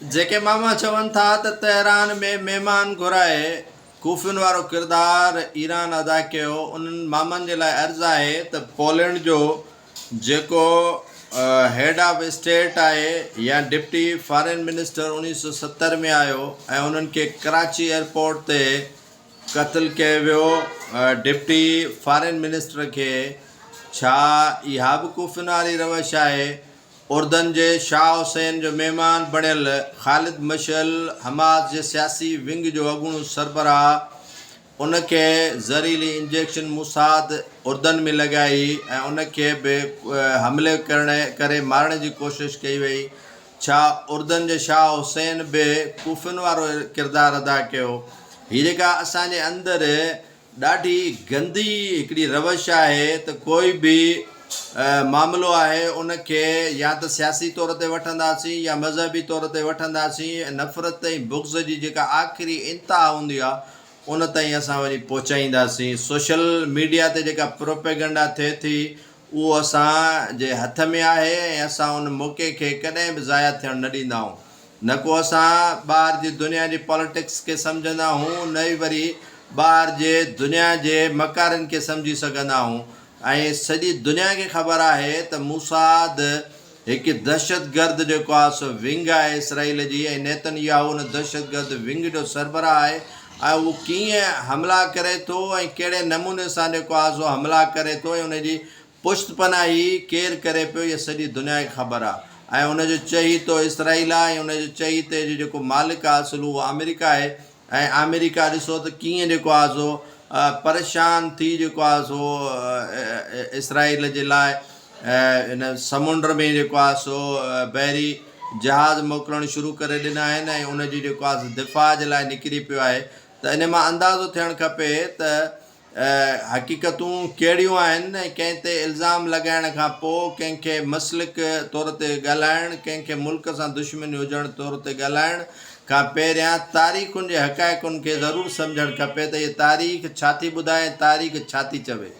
जेके मामा चवनि था त तेहरान में महिमान घुराए कूफिन वारो किरदारु ईरान अदा कयो, उन्हनि मामनि जे लाइ अर्ज़ु आहे त पोलैंड जो जेको हेड ऑफ स्टेट आहे या डिप्टी फॉरेन मिनिस्टर 1970 में आयो ऐं उन्हनि खे कराची एयरपोर्ट ते क़त्ल कयो वियो डिप्टी फॉरेन मिनिस्टर खे। छा इहा बि कूफिन वारी रवश आहे? उर्दन जे शाह हुसैन जो महिमान बणियल ख़ालिद मशअल हमास जे सियासी विंग जो अॻूणो सरबराह उनखे ज़हरीली इंजेक्शन मुसाद उर्दन में लॻाई ऐं उनखे बि हमले करे मारण जी कोशिशि कई वई। छा उर्दन जे शाह हुसैन बि कूफिन वारो किरदारु अदा कयो? हीअ जेका असांजे अंदरि ॾाढी गंदी हिकिड़ी रवश आहे त कोई बि मामिलो आहे उनखे या त सियासी तौर ते वठंदासीं या मज़हबी तौर ते वठंदासीं। नफ़रत ऐं बुग़्ज़ जी जेका आख़िरी इंतिहा हूंदी आहे उन ताईं असां वरी पहुचाईंदासीं। सोशल मीडिया ते जेका प्रोपेगेंडा थिए थी उहो असांजे हथ में आहे ऐं असां उन मौक़े खे कॾहिं बि ज़ाया थियणु न ॾींदा आहियूं। न को असां ॿाहिरि जी दुनिया जी पॉलिटिक्स खे सम्झंदा आहियूं, न ई वरी ॿाहिरि जे दुनिया जे मकारनि खे सम्झी सघंदा आहियूं। ऐं सॼी दुनिया खे ख़बर आहे त मूसाद हिकु दहशतगर्द जेको आहे सो विंग आहे इसराईल जी, ऐं नेतनयाहू उन दहशतगर्द विंग जो सरबराह आहे। ऐं उहो कीअं हमला करे थो ऐं कहिड़े नमूने सां जेको आहे सो हमला करे थो ऐं उनजी पुश्तपनाही केरु करे पियो, इहा सॼी दुनिया खे ख़बर आहे। ऐं उनजो चहीतो इसराईल आहे ऐं उनजो चहीते जो जेको मालिक आहे असुल उहो अमेरिका आहे। ऐं अमेरिका ॾिसो त कीअं जेको आहे सो परेशान थी जेको आहे सो इसराईल जे लाइ इन समुंड में जेको आहे सो बहरी जहाज़ मोकिलणु शुरू करे ॾिना आहिनि ऐं उनजी जेको आहे दिफ़ा जे लाइ निकिरी पियो आहे। त इन मां अंदाज़ो थियणु खपे त हक़ीक़तूं कहिड़ियूं आहिनि ऐं कंहिं ते इल्ज़ाम लॻाइण खां पोइ कंहिंखे मसलिक तौर ते ॻाल्हाइणु, कंहिंखे मुल्क सां दुश्मनी हुजण तौर ते ॻाल्हाइण खां पहिरियां तारीख़ुनि जे हक़ाइक़ुनि खे ज़रूरु सम्झणु खपे त इहे तारीख़ छा थी ॿुधाए, तारीख़ छा थी चवे।